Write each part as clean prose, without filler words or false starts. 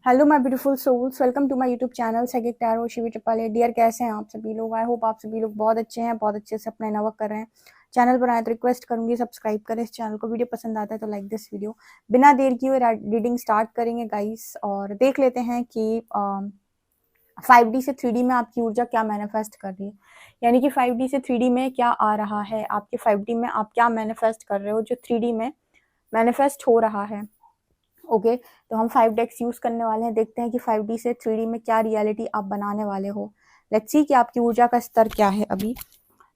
Hello my beautiful souls, welcome to my YouTube channel psychic tarot Shivi triple A. Dear, कैसे हैं आप सभी लोग? आई होप आप सभी लोग बहुत अच्छे हैं, बहुत अच्छे से अपना इनर वर्क कर रहे हैं। चैनल बनाए तो रिक्वेस्ट करूंगी सब्सक्राइब करें इस चैनल को। वीडियो पसंद आता है तो लाइक दिस वीडियो। बिना देर किए रीडिंग स्टार्ट करेंगे गाइस, और देख लेते हैं कि 5D से 3D में आपकी ऊर्जा क्या मैनिफेस्ट कर रही है। यानी कि 5D से 3D में क्या आ रहा है, आपके 5D में आप क्या मैनिफेस्ट कर रहे हो जो 3D में मैनिफेस्ट हो रहा है। ओके तो हम 5DX यूज करने वाले हैं। देखते हैं कि 5D से 3D में क्या रियलिटी आप बनाने वाले हो। लेट्स सी कि आपकी ऊर्जा का स्तर क्या है अभी।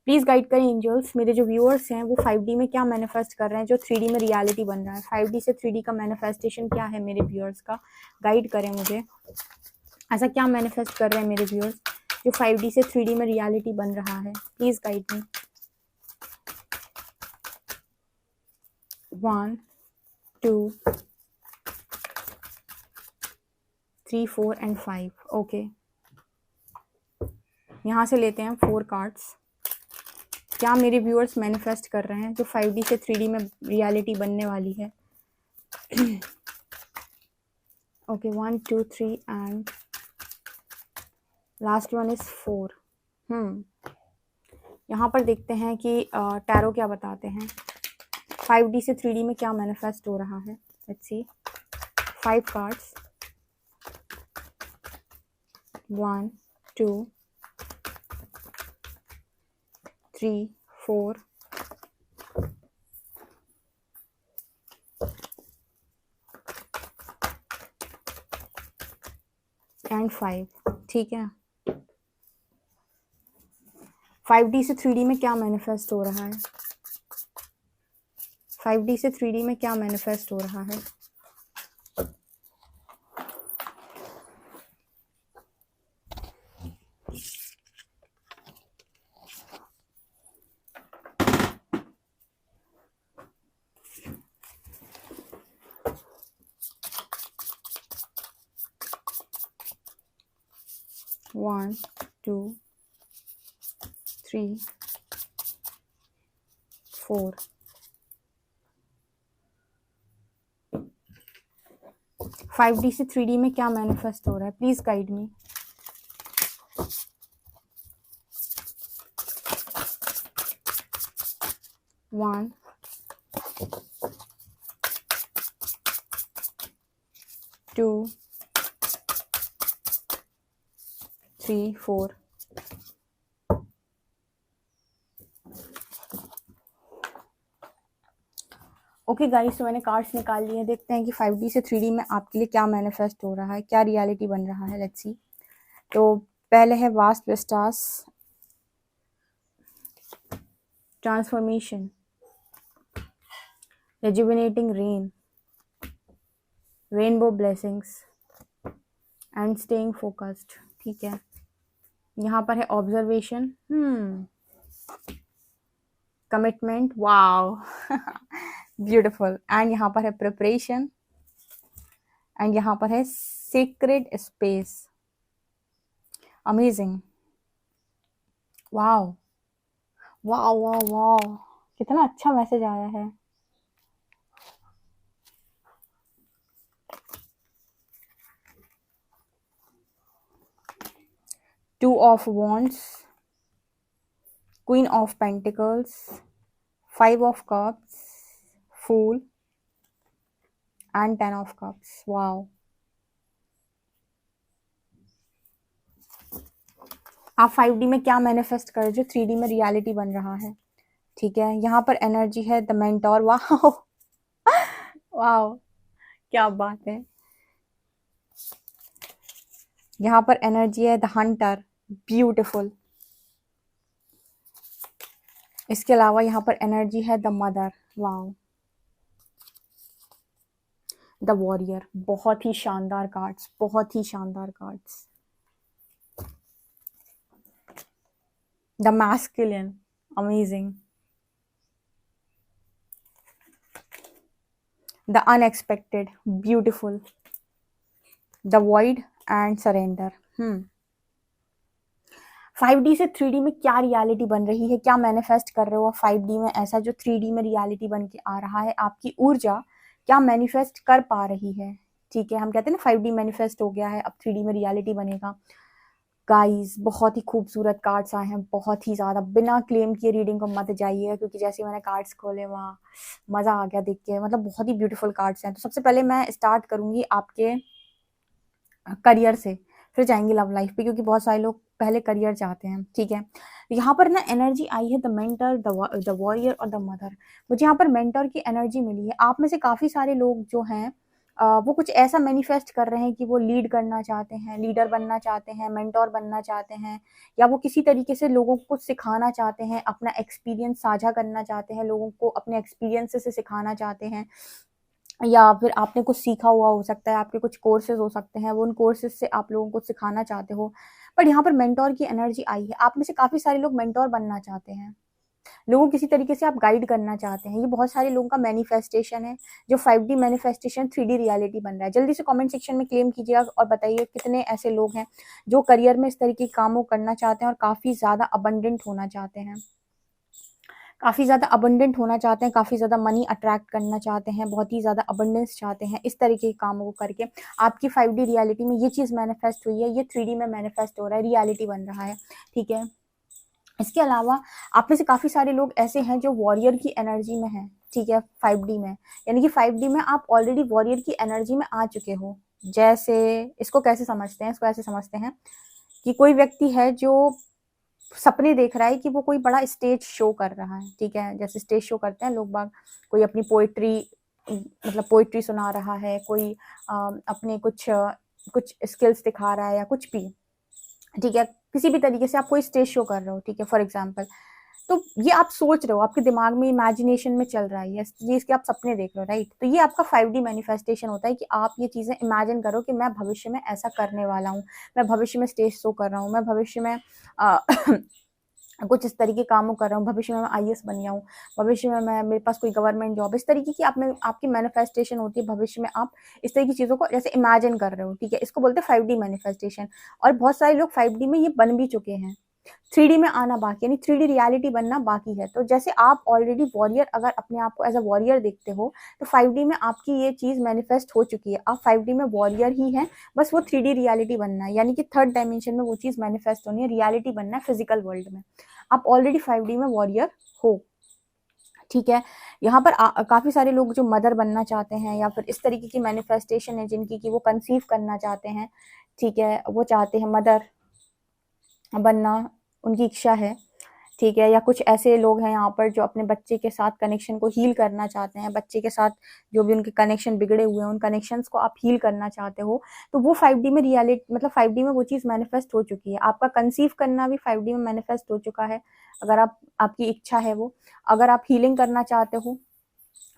प्लीज गाइड करें एंजल्स, मेरे जो व्यूअर्स हैं वो 5D में क्या मैनिफेस्ट कर रहे हैं जो 3D में रियलिटी बन रहा है। 5D से 3D का मैनिफेस्टेशन क्या है मेरे व्यूअर्स का, गाइड करें मुझे। ऐसा क्या मैनिफेस्ट कर रहे हैं मेरे व्यूअर्स जो 5D से 3D में रियलिटी बन रहा है। Please guide me. 1 2 3 4 and 5। Okay, यहाँ से लेते हैं 4 कार्ड्स। क्या मेरे व्यूअर्स मैनिफेस्ट कर रहे हैं जो 5D से 3D में रियलिटी बनने वाली है। Okay 1 2 3 and last one is 4। यहाँ पर देखते हैं कि टैरो क्या बताते हैं। 5D से 3D में क्या मैनिफेस्ट हो रहा है। Let's C 5 cards. 1 2 3 4 एंड 5। ठीक है, 5D से 3D में क्या मैनिफेस्ट हो रहा है। 5D से 3D में क्या मैनिफेस्ट हो रहा है। One, 2, 3, 4। 5D से 3D में क्या मैनिफेस्ट हो रहा है, please guide me. One 2 3 4। Okay guys, तो मैंने कार्ड्स निकाल लिए हैं। देखते हैं कि 5D से 3D में आपके लिए क्या मैनिफेस्ट हो रहा है, क्या रियलिटी बन रहा है। Let's see. तो पहले है vast vistas, transformation, rejuvenating rain, rainbow blessings and staying focused. ठीक है, यहाँ पर है observation, commitment, wow beautiful. And यहाँ पर है प्रिपरेशन, एंड यहाँ पर है secret space. Amazing, wow wow wow wow, कितना अच्छा मैसेज आया है। Two of wands, queen of pentacles, 5 of cups, fool and 10 of cups. Wow, आप 5D में क्या मैनिफेस्ट कर जो 3D में रियलिटी बन रहा है। ठीक है, यहाँ पर एनर्जी है द मेंटोर। वाओ वाओ, क्या बात है। यहाँ पर एनर्जी है द हंटर, ब्यूटिफुल। इसके अलावा यहाँ पर एनर्जी है the mother, wow. The warrior, बहुत ही शानदार कार्ड्स, बहुत ही शानदार cards. The masculine, amazing. The unexpected, beautiful. The void and surrender. 5D से 3D में क्या रियलिटी बन रही है, क्या मैनिफेस्ट कर रहे हो 5D में ऐसा जो 3D में रियलिटी बन के आ रहा है। आपकी ऊर्जा क्या मैनिफेस्ट कर पा रही है। ठीक है, हम कहते हैं ना 5D मैनिफेस्ट हो गया है, अब 3D में रियलिटी बनेगा। गाइस बहुत ही खूबसूरत कार्ड्स आए हैं, बहुत ही ज़्यादा। बिना क्लेम किए रीडिंग को मत जाइएगा, क्योंकि जैसे ही मैंने कार्ड्स खोले वहाँ मज़ा आ गया देख के, मतलब बहुत ही ब्यूटीफुल कार्ड्स हैं। तो सबसे पहले मैं स्टार्ट करूँगी आपके करियर से, फिर जाएंगे लव लाइफ पे, क्योंकि बहुत सारे लोग पहले करियर चाहते हैं। ठीक है, यहाँ पर ना एनर्जी आई है द मेंटर, द वॉरियर और द मदर। मुझे यहाँ पर मेंटर की एनर्जी मिली है। आप में से काफ़ी सारे लोग जो हैं वो कुछ ऐसा मैनिफेस्ट कर रहे हैं कि वो लीड करना चाहते हैं, लीडर बनना चाहते हैं, मेंटोर बनना चाहते हैं, या वो किसी तरीके से लोगों को कुछ सिखाना चाहते हैं, अपना एक्सपीरियंस साझा करना चाहते हैं, लोगों को अपने एक्सपीरियंस से सिखाना चाहते हैं, या फिर आपने कुछ सीखा हुआ हो सकता है, आपके कुछ कोर्सेज हो सकते हैं, वो उन कोर्सेज से आप लोगों को सिखाना चाहते हो। बट यहाँ पर मेंटोर की एनर्जी आई है। आप में से काफ़ी सारे लोग मेंटोर बनना चाहते हैं, लोगों को किसी तरीके से आप गाइड करना चाहते हैं। ये बहुत सारे लोगों का मैनिफेस्टेशन है, जो 5D मैनिफेस्टेशन 3D रियलिटी बन रहा है। जल्दी से कमेंट सेक्शन में क्लेम कीजिएगा और बताइए कितने ऐसे लोग हैं जो करियर में इस तरीके के कामों करना चाहते हैं और काफ़ी ज़्यादा अबंडेंट होना चाहते हैं, काफ़ी ज़्यादा अबंडेंट होना चाहते हैं, काफ़ी ज़्यादा मनी अट्रैक्ट करना चाहते हैं, बहुत ही ज़्यादा अबंडेंस चाहते हैं। इस तरीके के कामों को करके आपकी 5D रियलिटी में ये चीज़ मैनिफेस्ट हुई है, ये 3D में मैनिफेस्ट हो रहा है, रियलिटी बन रहा है। ठीक है, इसके अलावा आप में से काफ़ी सारे लोग ऐसे हैं जो वॉरियर की एनर्जी में हैं। ठीक है, 5D में, यानी कि 5D में आप ऑलरेडी वॉरियर की एनर्जी में आ चुके हो। जैसे इसको कैसे समझते हैं, इसको ऐसे समझते हैं कि कोई व्यक्ति है जो सपने देख रहा है कि वो कोई बड़ा स्टेज शो कर रहा है। ठीक है, जैसे स्टेज शो करते हैं लोग बाग, कोई अपनी पोइट्री मतलब पोइट्री सुना रहा है, कोई अपने कुछ स्किल्स दिखा रहा है या कुछ भी। ठीक है, किसी भी तरीके से आप कोई स्टेज शो कर रहे हो। ठीक है, फॉर एग्जाम्पल, तो ये आप सोच रहे हो, आपके दिमाग में इमेजिनेशन में चल रहा है, ये इसके आप सपने देख रहे हो, राइट। तो ये आपका 5D मैनिफेस्टेशन होता है कि आप ये चीज़ें इमेजिन करो कि मैं भविष्य में ऐसा करने वाला हूँ, मैं भविष्य में स्टेज शो कर रहा हूँ, मैं भविष्य में कुछ इस तरीके कामों कर रहा हूँ, भविष्य में मैं IAS बन गया हूँ, भविष्य में मैं मेरे पास कोई गवर्नमेंट जॉब। इस तरीके की आप में आपकी मैनिफेस्टेशन होती है, भविष्य में आप इस तरह की चीज़ों को जैसे इमेजिन कर रहे हो। ठीक है, इसको बोलते हैं 5D मैनिफेस्टेशन। और बहुत सारे लोग 5D में ये बन भी चुके हैं, 3D में आना बाकी, यानी 3D रियलिटी बनना बाकी है। तो जैसे आप ऑलरेडी वॉरियर, अगर अपने आप को एज अ वॉरियर देखते हो, तो 5D में आपकी ये चीज़ मैनिफेस्ट हो चुकी है। आप 5D में वॉरियर ही हैं, बस वो 3D रियलिटी बनना है, यानी कि थर्ड डायमेंशन में वो चीज़ मैनिफेस्ट होनी है, रियलिटी बनना है फिजिकल वर्ल्ड में। आप ऑलरेडी 5D में वॉरियर हो। ठीक है, यहाँ पर काफ़ी सारे लोग जो मदर बनना चाहते हैं, या फिर इस तरीके की मैनिफेस्टेशन है जिनकी कि वो कंसीव करना चाहते हैं। ठीक है, वो चाहते हैं मदर बनना, उनकी इच्छा है। ठीक है, या कुछ ऐसे लोग हैं यहाँ पर जो अपने बच्चे के साथ कनेक्शन को हील करना चाहते हैं, बच्चे के साथ जो भी उनके कनेक्शन बिगड़े हुए हैं, उन कनेक्शंस को आप हील करना चाहते हो। तो वो 5D में रियलिटी, मतलब 5D में वो चीज़ मैनिफेस्ट हो चुकी है। आपका कंसीव करना भी 5D में मैनिफेस्ट हो चुका है, अगर आपकी इच्छा है वो। अगर आप हीलिंग करना चाहते हो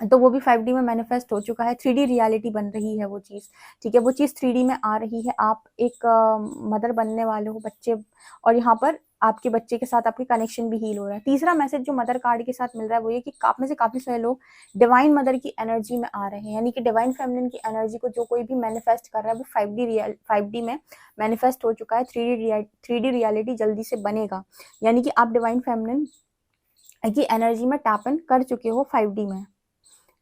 तो वो भी 5D में मैनिफेस्ट हो चुका है, 3D रियलिटी बन रही है वो चीज़। ठीक है, वो चीज़ 3D में आ रही है, आप एक मदर बनने वाले हो, बच्चे, और यहाँ पर आपके बच्चे के साथ आपके कनेक्शन भी हील हो रहा है। तीसरा मैसेज जो मदर कार्ड के साथ मिल रहा है वो ये कि आप में से काफ़ी सारे लोग डिवाइन मदर की एनर्जी में आ रहे हैं, यानी कि डिवाइन फेमिनिन की एनर्जी को जो कोई भी मैनिफेस्ट कर रहा है वो 5D में मैनिफेस्ट हो चुका है। 3D रियलिटी जल्दी से बनेगा, यानी कि आप डिवाइन फेमिनिन की एनर्जी में टैप इन कर चुके हो 5D में।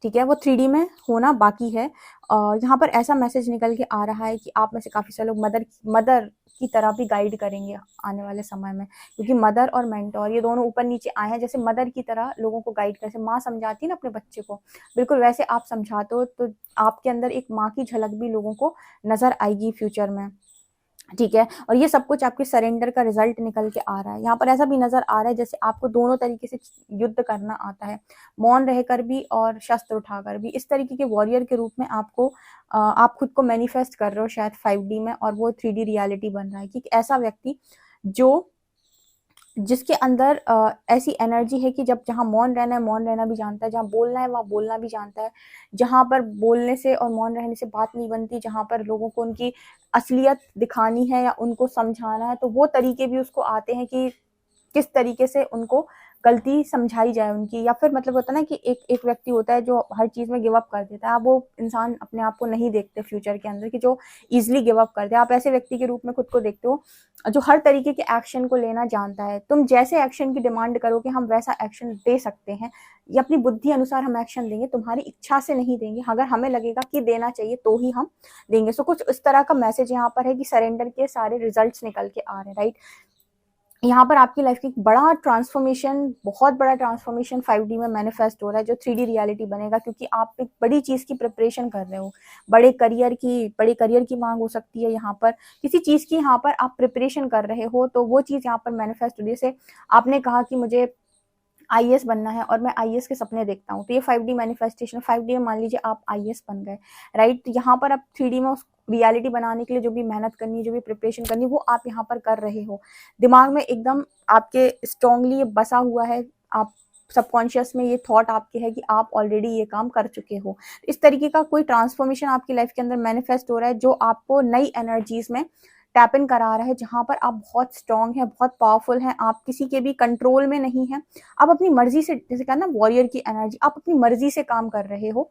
ठीक है, वो 3D में होना बाकी है। यहाँ पर ऐसा मैसेज निकल के आ रहा है कि आप में से काफ़ी सारे लोग मदर की तरह भी गाइड करेंगे आने वाले समय में, क्योंकि मदर और मेंटोर ये दोनों ऊपर नीचे आए हैं। जैसे मदर की तरह लोगों को गाइड, जैसे माँ समझाती है ना अपने बच्चे को, बिल्कुल वैसे आप समझाते हो, तो आपके अंदर एक माँ की झलक भी लोगों को नज़र आएगी फ्यूचर में। ठीक है, और ये सब कुछ आपके सरेंडर का रिजल्ट निकल के आ रहा है। यहाँ पर ऐसा भी नजर आ रहा है जैसे आपको दोनों तरीके से युद्ध करना आता है, मौन रहकर भी और शस्त्र उठाकर भी। इस तरीके के वॉरियर के रूप में आप खुद को मैनिफेस्ट कर रहे हो शायद 5D में, और वो 3D रियलिटी बन रहा है कि ऐसा व्यक्ति जिसके अंदर ऐसी एनर्जी है कि जब जहाँ मौन रहना है मौन रहना भी जानता है, जहाँ बोलना है वहाँ बोलना भी जानता है, जहाँ पर बोलने से और मौन रहने से बात नहीं बनती, जहाँ पर लोगों को उनकी असलियत दिखानी है या उनको समझाना है, तो वो तरीके भी उसको आते हैं कि किस तरीके से उनको गलती समझाई जाए उनकी, या फिर मतलब होता है ना कि एक व्यक्ति होता है जो हर चीज़ में गिव अप कर देता है। आप वो इंसान अपने आप को नहीं देखते फ्यूचर के अंदर कि जो ईज़िली गिव अप कर दे। आप ऐसे व्यक्ति के रूप में खुद को देखते हो जो हर तरीके के एक्शन को लेना जानता है। तुम जैसे एक्शन की डिमांड करोगे हम वैसा एक्शन दे सकते हैं, या अपनी बुद्धि अनुसार हम एक्शन देंगे, तुम्हारी इच्छा से नहीं देंगे। अगर हमें लगेगा कि देना चाहिए तो ही हम देंगे। सो कुछ इस तरह का मैसेज यहाँ पर है कि सरेंडर के सारे रिजल्ट्स निकल के आ रहे हैं, राइट। यहाँ पर आपकी लाइफ की बड़ा ट्रांसफॉर्मेशन, बहुत बड़ा ट्रांसफॉर्मेशन 5D में मैनिफेस्ट हो रहा है, जो 3D रियलिटी बनेगा, क्योंकि आप एक बड़ी चीज़ की प्रिपरेशन कर रहे हो। बड़े करियर की मांग हो सकती है यहाँ पर, किसी चीज़ की यहाँ पर आप प्रिपरेशन कर रहे हो, तो वो चीज़ यहाँ पर मैनिफेस्ट हो रही है। जैसे आपने कहा कि मुझे आईएएस बनना है और मैं आईएएस के सपने देखता हूँ, तो ये 5D मैनिफेस्टेशन। 5D में मान लीजिए आप आईएएस बन गए, राइट। यहाँ पर आप 3D में उस रियलिटी बनाने के लिए जो भी मेहनत करनी है, जो भी प्रिपरेशन करनी है, वो आप यहाँ पर कर रहे हो। दिमाग में एकदम आपके स्ट्रांगली ये बसा हुआ है, आप सबकॉन्शियस में ये थॉट आपके है कि आप ऑलरेडी ये काम कर चुके हो। इस तरीके का कोई ट्रांसफॉर्मेशन आपकी लाइफ के अंदर मैनिफेस्ट हो रहा है, जो आपको नई एनर्जीज में टैप इन करा रहा है, जहाँ पर आप बहुत स्ट्रांग हैं, बहुत पावरफुल हैं, आप किसी के भी कंट्रोल में नहीं हैं। आप अपनी मर्जी से, जैसे कहना ना वॉरियर की एनर्जी, आप अपनी मर्जी से काम कर रहे हो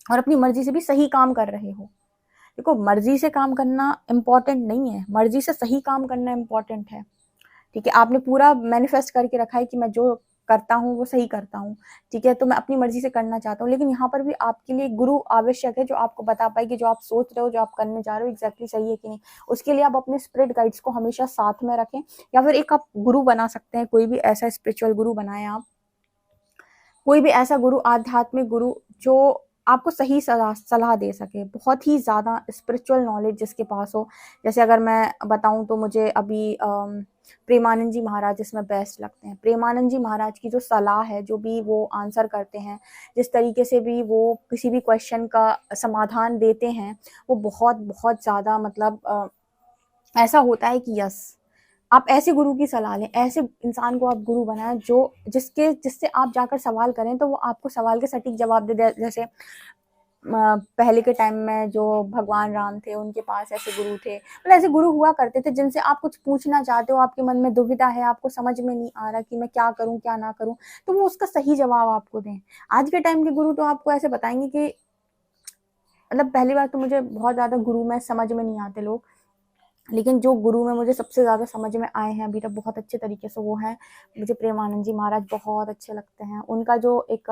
और अपनी मर्जी से भी सही काम कर रहे हो। देखो, मर्जी से काम करना इम्पोर्टेंट नहीं है, मर्जी से सही काम करना इम्पोर्टेंट है, ठीक है। आपने पूरा मैनिफेस्ट करके रखा है कि मैं जो करता हूँ वो सही करता हूँ, ठीक है, तो मैं अपनी मर्जी से करना चाहता हूँ। लेकिन यहाँ पर भी आपके लिए गुरु आवश्यक है, जो आपको बता पाए कि जो आप सोच रहे हो, जो आप करने जा रहे हो, एग्जैक्टली सही है कि नहीं। उसके लिए आप अपने स्पिरिट गाइड्स को हमेशा साथ में रखें, या फिर एक आप गुरु बना सकते हैं, कोई भी ऐसा स्पिरिचुअल गुरु बनाएं आप, कोई भी ऐसा गुरु, आध्यात्मिक गुरु, जो आपको सही सलाह दे सके, बहुत ही ज़्यादा स्पिरिचुअल नॉलेज जिसके पास हो। जैसे अगर मैं बताऊं तो मुझे अभी प्रेमानंद जी महाराज इसमें बेस्ट लगते हैं। प्रेमानंद जी महाराज की जो सलाह है, जो भी वो आंसर करते हैं, जिस तरीके से भी वो किसी भी क्वेश्चन का समाधान देते हैं, वो बहुत बहुत ज़्यादा मतलब ऐसा होता है कि यस, आप ऐसे गुरु की सलाह लें, ऐसे इंसान को आप गुरु बनाएं जिससे आप जाकर सवाल करें तो वो आपको सवाल के सटीक जवाब दे। जैसे पहले के टाइम में जो भगवान राम थे, उनके पास ऐसे गुरु थे, मतलब ऐसे गुरु हुआ करते थे जिनसे आप कुछ पूछना चाहते हो, आपके मन में दुविधा है, आपको समझ में नहीं आ रहा कि मैं क्या करूं क्या ना करूं, तो वो उसका सही जवाब आपको दें। आज के टाइम के गुरु तो आपको ऐसे बताएंगे कि, मतलब पहली बार तो मुझे बहुत ज़्यादा गुरु में समझ में नहीं आते लोग, लेकिन जो गुरु में मुझे सबसे ज़्यादा समझ में आए हैं अभी तक बहुत अच्छे तरीके से, वो हैं मुझे प्रेमानंद जी महाराज बहुत अच्छे लगते हैं। उनका जो एक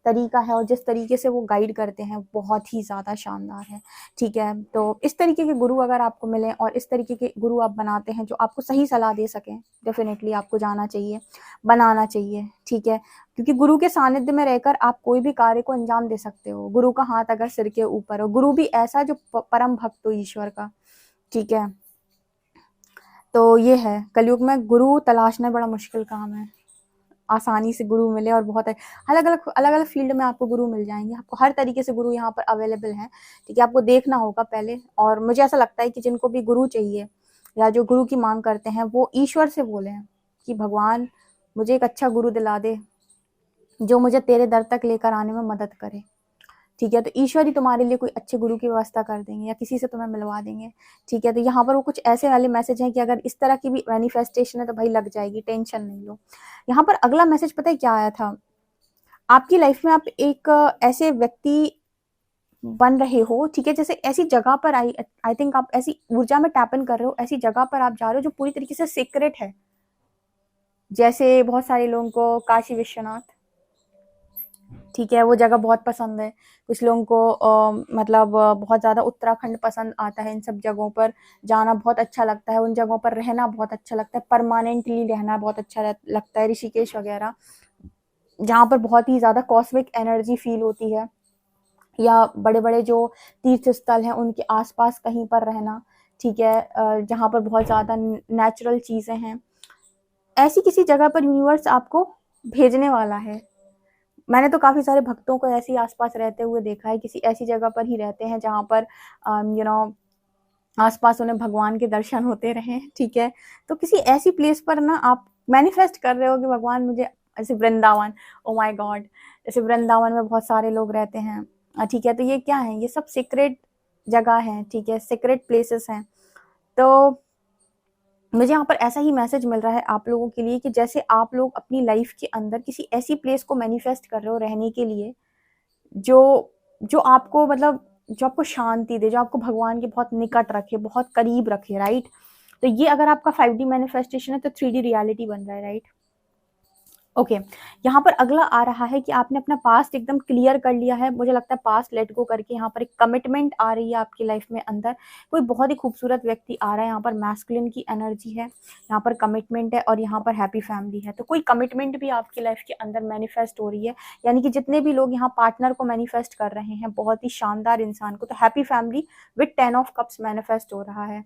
तरीका है और जिस तरीके से वो गाइड करते हैं, बहुत ही ज़्यादा शानदार है, ठीक है। तो इस तरीके के गुरु अगर आपको मिलें और इस तरीके के गुरु आप बनाते हैं जो आपको सही सलाह दे सकें, डेफिनेटली आपको जाना चाहिए, बनाना चाहिए, ठीक है। क्योंकि गुरु के सानिध्य में रहकर आप कोई भी कार्य को अंजाम दे सकते हो। गुरु का हाथ अगर सिर के ऊपर हो, गुरु भी ऐसा जो परम भक्त हो ईश्वर का, ठीक है। तो ये है, कलयुग में गुरु तलाशना बड़ा मुश्किल काम है। आसानी से गुरु मिले, और बहुत अलग अलग फील्ड में आपको गुरु मिल जाएंगे, आपको हर तरीके से गुरु यहाँ पर अवेलेबल हैं, ठीक है। आपको देखना होगा पहले, और मुझे ऐसा लगता है कि जिनको भी गुरु चाहिए या जो गुरु की मांग करते हैं, वो ईश्वर से बोले कि भगवान मुझे एक अच्छा गुरु दिला दे जो मुझे तेरे दर तक लेकर आने में मदद करे, ठीक है। तो ईश्वर ही तुम्हारे लिए कोई अच्छे गुरु की व्यवस्था कर देंगे या किसी से तुम्हें मिलवा देंगे, ठीक है। तो यहाँ पर वो कुछ ऐसे वाले मैसेज हैं कि अगर इस तरह की भी मैनिफेस्टेशन है तो भाई लग जाएगी, टेंशन नहीं लो। यहाँ पर अगला मैसेज पता है क्या आया था, आपकी लाइफ में आप एक ऐसे व्यक्ति बन रहे हो, ठीक है, जैसे ऐसी जगह पर आई थिंक आप ऐसी ऊर्जा में टैप इन कर रहे हो, ऐसी जगह पर आप जा रहे हो जो पूरी तरीके से सीक्रेट है। जैसे बहुत सारे लोगों को काशी विश्वनाथ, ठीक है, वो जगह बहुत पसंद है। कुछ लोगों को मतलब बहुत ज़्यादा उत्तराखंड पसंद आता है। इन सब जगहों पर जाना बहुत अच्छा लगता है, उन जगहों पर रहना बहुत अच्छा लगता है, परमानेंटली रहना बहुत अच्छा लगता है। ऋषिकेश वगैरह, जहाँ पर बहुत ही ज़्यादा कॉस्मिक एनर्जी फील होती है, या बड़े बड़े जो तीर्थ स्थल हैं उनके आसपास कहीं पर रहना, ठीक है, जहाँ पर बहुत ज़्यादा नेचुरल चीज़ें हैं। ऐसी किसी जगह पर यूनिवर्स आपको भेजने वाला है। मैंने तो काफ़ी सारे भक्तों को ऐसे ही आसपास रहते हुए देखा है, किसी ऐसी जगह पर ही रहते हैं जहाँ पर आसपास उन्हें भगवान के दर्शन होते रहें, ठीक है। तो किसी ऐसी प्लेस पर ना आप मैनिफेस्ट कर रहे हो कि भगवान मुझे, ऐसे वृंदावन, ओ माय गॉड, जैसे वृंदावन में बहुत सारे लोग रहते हैं, ठीक है। तो ये क्या है, ये सब सीक्रेट जगह है, ठीक है, सीक्रेट प्लेसेस हैं। तो मुझे यहाँ पर ऐसा ही मैसेज मिल रहा है आप लोगों के लिए कि जैसे आप लोग अपनी लाइफ के अंदर किसी ऐसी प्लेस को मैनिफेस्ट कर रहे हो रहने के लिए, जो जो आपको मतलब जो आपको शांति दे, जो आपको भगवान के बहुत निकट रखे, बहुत करीब रखे, राइट? तो ये अगर आपका 5D मैनिफेस्टेशन है तो 3D रियलिटी बन रहा है, राइट? ओके, यहाँ पर अगला आ रहा है कि आपने अपना पास्ट एकदम क्लियर कर लिया है। मुझे लगता है पास्ट लेट गो करके यहाँ पर एक कमिटमेंट आ रही है आपकी लाइफ में अंदर। कोई बहुत ही खूबसूरत व्यक्ति आ रहा है, यहाँ पर मैस्कुलिन की एनर्जी है, यहाँ पर कमिटमेंट है और यहाँ पर हैप्पी फैमिली है। तो कोई कमिटमेंट भी आपकी लाइफ के अंदर मैनिफेस्ट हो रही है, यानी कि जितने भी लोग यहाँ पार्टनर को मैनिफेस्ट कर रहे हैं, बहुत ही शानदार इंसान को, तो happy family with 10 of cups manifest हो रहा है।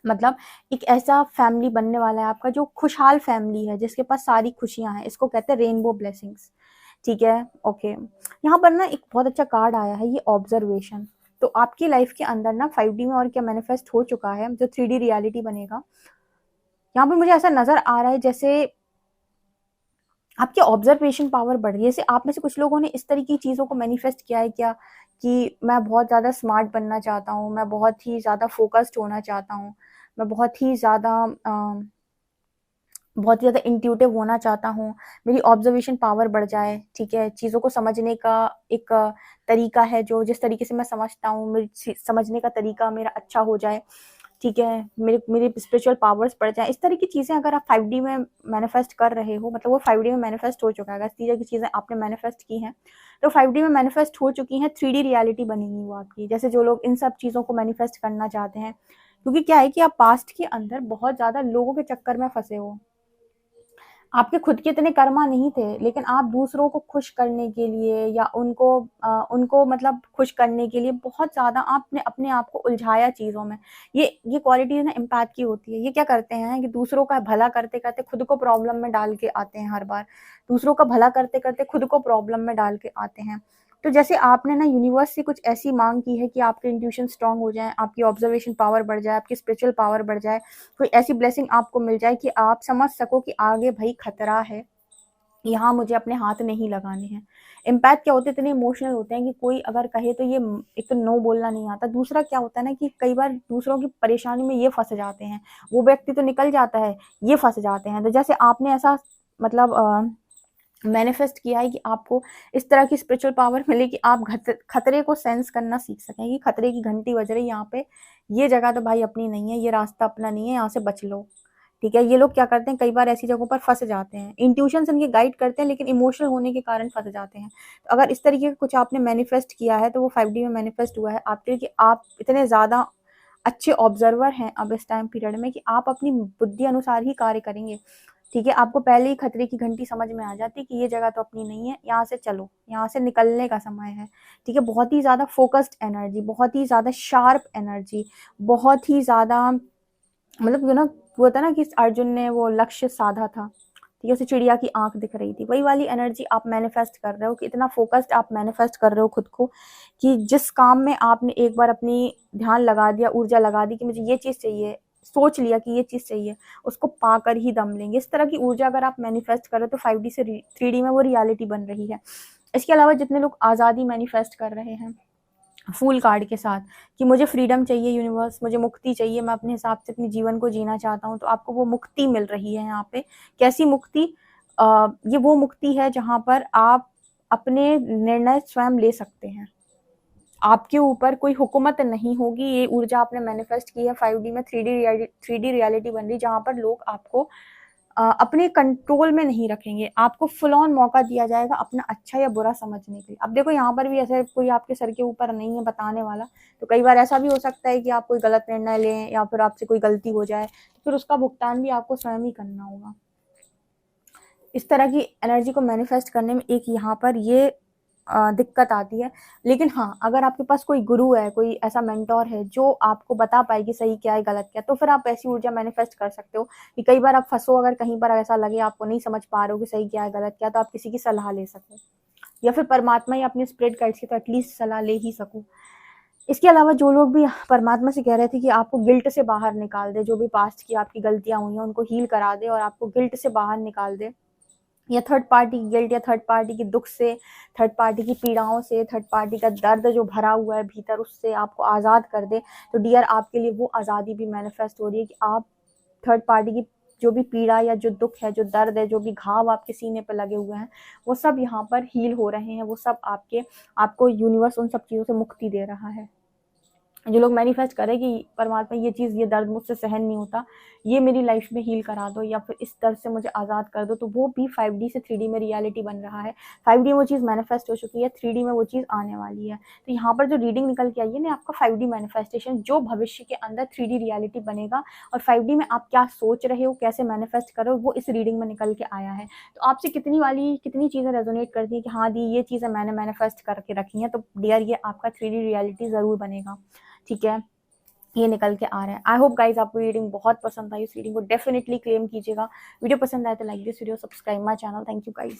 मतलब एक ऐसा फैमिली बनने वाला है आपका जो खुशहाल फैमिली है, जिसके पास सारी खुशियां हैं। इसको कहते हैं रेनबो ब्लेसिंग्स, ठीक है? ओके, यहाँ पर ना एक बहुत अच्छा कार्ड आया है, ये ऑब्जर्वेशन। तो आपकी लाइफ के अंदर ना 5D में और क्या मैनिफेस्ट हो चुका है, जो 3D रियलिटी बनेगा। यहाँ पर मुझे ऐसा नजर आ रहा है जैसे आपकी ऑब्जर्वेशन पावर बढ़ रही है। जैसे आप में से कुछ लोगों ने इस तरह की चीज़ों को मैनिफेस्ट किया है क्या, कि मैं बहुत ज़्यादा स्मार्ट बनना चाहता हूँ, मैं बहुत ही ज़्यादा फोकस्ड होना चाहता हूँ, मैं बहुत ही ज़्यादा इंट्यूटिव होना चाहता हूँ, मेरी ऑब्जर्वेशन पावर बढ़ जाए, ठीक है? चीज़ों को समझने का एक तरीका है, जो जिस तरीके से मैं समझता हूँ, मेरी समझने का तरीका मेरा अच्छा हो जाए, ठीक है? मेरे मेरे स्पिरिचुअल पावर्स बढ़ जाए। इस तरह की चीज़ें अगर आप 5D में मैनिफेस्ट कर रहे हो, मतलब वो 5D में मैनिफेस्ट हो चुका है। अगर इस तरह की चीज़ें आपने मैनिफेस्ट की हैं, तो 5D में मैनिफेस्ट हो चुकी हैं, 3D रियलिटी बनेगी वो आपकी। जैसे जो लोग इन सब चीज़ों को मैनिफेस्ट करना चाहते हैं, क्योंकि क्या है कि आप पास्ट के अंदर बहुत ज़्यादा लोगों के चक्कर में फँसे हो। आपके खुद के इतने कर्मा नहीं थे, लेकिन आप दूसरों को खुश करने के लिए या उनको मतलब खुश करने के लिए बहुत ज़्यादा आपने अपने आप को उलझाया चीज़ों में। ये क्वालिटी ना एम्पैथ की होती है। ये क्या करते हैं कि दूसरों का भला करते-करते खुद को प्रॉब्लम में डाल के आते हैं हर बार। दूसरों का भला करते-करते खुद को प्रॉब्लम में डाल के आते हैं। तो जैसे आपने ना यूनिवर्स से कुछ ऐसी माँग की है कि आपके इंट्यूशन स्ट्रॉन्ग हो जाएँ, आपकी ऑब्जर्वेशन पावर बढ़ जाए, आपकी स्पिरिचुअल पावर बढ़ जाए, कोई ऐसी ब्लेसिंग आपको मिल जाए कि आप समझ सको कि आगे भाई खतरा है, यहाँ मुझे अपने हाथ नहीं लगाने हैं। एम्पैथ क्या होते हैं, इतने इमोशनल होते हैं कि कोई अगर कहे तो ये एक तो नो बोलना नहीं आता। दूसरा क्या होता है ना कि कई बार दूसरों की परेशानी में ये फँस जाते हैं। वो व्यक्ति तो निकल जाता है, ये फँस जाते हैं। तो जैसे आपने ऐसा मतलब मैनिफेस्ट किया है कि आपको इस तरह की स्पिरिचुअल पावर मिले कि आप खतरे को सेंस करना सीख सकें, कि खतरे की घंटी बज रही है यहाँ पे, ये जगह तो भाई अपनी नहीं है, ये रास्ता अपना नहीं है, यहाँ से बच लो, ठीक है? ये लोग क्या करते हैं, कई बार ऐसी जगहों पर फंस जाते हैं। इंट्यूशन इनके गाइड करते हैं, लेकिन इमोशनल होने के कारण फंस जाते हैं। तो अगर इस तरीके का कुछ आपने मैनिफेस्ट किया है, तो वो 5D में मैनिफेस्ट हुआ है आपके लिए कि आप इतने ज़्यादा अच्छे ऑब्जर्वर हैं अब इस टाइम पीरियड में कि आप अपनी बुद्धि अनुसार ही कार्य करेंगे, ठीक है? आपको पहले ही खतरे की घंटी समझ में आ जाती है कि ये जगह तो अपनी नहीं है, यहाँ से चलो, यहाँ से निकलने का समय है, ठीक है? बहुत ही ज़्यादा फोकस्ड एनर्जी, बहुत ही ज़्यादा शार्प एनर्जी, बहुत ही ज़्यादा मतलब वो होता है ना कि अर्जुन ने वो लक्ष्य साधा था, ठीक है? उसे चिड़िया की आंख दिख रही थी। वही वाली एनर्जी आप मैनिफेस्ट कर रहे हो कि इतना फोकस्ड आप मैनिफेस्ट कर रहे हो खुद को, कि जिस काम में आपने एक बार अपनी ध्यान लगा दिया, ऊर्जा लगा दी कि मुझे ये चीज़ चाहिए, सोच लिया कि ये चीज़ चाहिए, उसको पाकर ही दम लेंगे। इस तरह की ऊर्जा अगर आप मैनिफेस्ट कर रहे हो, तो 5D से 3D में वो रियलिटी बन रही है। इसके अलावा जितने लोग आज़ादी मैनिफेस्ट कर रहे हैं फूल कार्ड के साथ, कि मुझे फ्रीडम चाहिए यूनिवर्स, मुझे मुक्ति चाहिए, मैं अपने हिसाब से अपने जीवन को जीना चाहता हूँ, तो आपको वो मुक्ति मिल रही है यहाँ पे। कैसी मुक्ति? ये वो मुक्ति है जहाँ पर आप अपने निर्णय स्वयं ले सकते हैं, आपके ऊपर कोई हुकूमत नहीं होगी। ये ऊर्जा आपने मैनिफेस्ट की है 5D में। 3D रियलिटी बन रही, जहाँ पर लोग आपको अपने कंट्रोल में नहीं रखेंगे, आपको फुल ऑन मौका दिया जाएगा अपना अच्छा या बुरा समझने के लिए। अब देखो यहाँ पर भी ऐसे कोई आपके सर के ऊपर नहीं है बताने वाला, तो कई बार ऐसा भी हो सकता है कि आप कोई गलत निर्णय लें या फिर आपसे कोई गलती हो जाए, तो फिर उसका भुगतान भी आपको स्वयं ही करना होगा। इस तरह की एनर्जी को मैनिफेस्ट करने में एक यहाँ पर ये दिक्कत आती है। लेकिन हाँ, अगर आपके पास कोई गुरु है, कोई ऐसा मेंटोर है जो आपको बता पाए कि सही क्या है, गलत क्या है, तो फिर आप ऐसी ऊर्जा मैनिफेस्ट कर सकते हो कि कई बार आप फंसो, अगर कहीं पर ऐसा लगे आपको नहीं समझ पा रहे हो कि सही क्या है, गलत क्या है, तो आप किसी की सलाह ले सको, या फिर परमात्मा या अपने स्पिरिट गाइड से तो एटलीस्ट सलाह ले ही सको। इसके अलावा जो लोग भी परमात्मा से कह रहे थे कि आपको गिल्ट से बाहर निकाल दे, जो भी पास्ट की आपकी गलतियां हुई हैं उनको हील करा दे और आपको गिल्ट से बाहर निकाल दे, या थर्ड पार्टी गिल्ट, या थर्ड पार्टी के दुख से, थर्ड पार्टी की पीड़ाओं से, थर्ड पार्टी का दर्द जो भरा हुआ है भीतर, उससे आपको आज़ाद कर दे, तो डियर आपके लिए वो आज़ादी भी मैनिफेस्ट हो रही है कि आप थर्ड पार्टी की जो भी पीड़ा या जो दुख है, जो दर्द है, जो भी घाव आपके सीने पर लगे हुए हैं, वो सब यहाँ पर हील हो रहे हैं। वो सब आपको यूनिवर्स उन सब चीज़ों से मुक्ति दे रहा है। जो लोग मैनिफेस्ट करें कि परमात्मा ये चीज़, ये दर्द मुझसे सहन नहीं होता, ये मेरी लाइफ में हील करा दो, या फिर इस दर्द से मुझे आज़ाद कर दो, तो वो भी 5D से 3D में रियलिटी बन रहा है। 5D में वो चीज़ मैनिफेस्ट हो चुकी है, 3D में वो चीज़ आने वाली है। तो यहाँ पर जो रीडिंग निकल के आई है ना, आपका 5D मैनिफेस्टेशन, जो भविष्य के अंदर 3D रियलिटी बनेगा, और 5D में आप क्या सोच रहे हो, कैसे मैनिफेस्ट कर रहे हो, वो इस रीडिंग में निकल के आया है। तो आपसे कितनी चीज़ें रेजोनेट करती हैं कि हाँ दी, ये चीज़ें मैंने मैनिफेस्ट करके रखी हैं, तो डियर ये आपका 3D रियलिटी ज़रूर बनेगा। ठीक है, ये निकल के आ रहे हैं। आई होप गाइज आपको रीडिंग बहुत पसंद आई। इस रीडिंग को डेफिनेटली क्लेम कीजिएगा। वीडियो पसंद आए तो like this video, subscribe my channel. Thank you guys.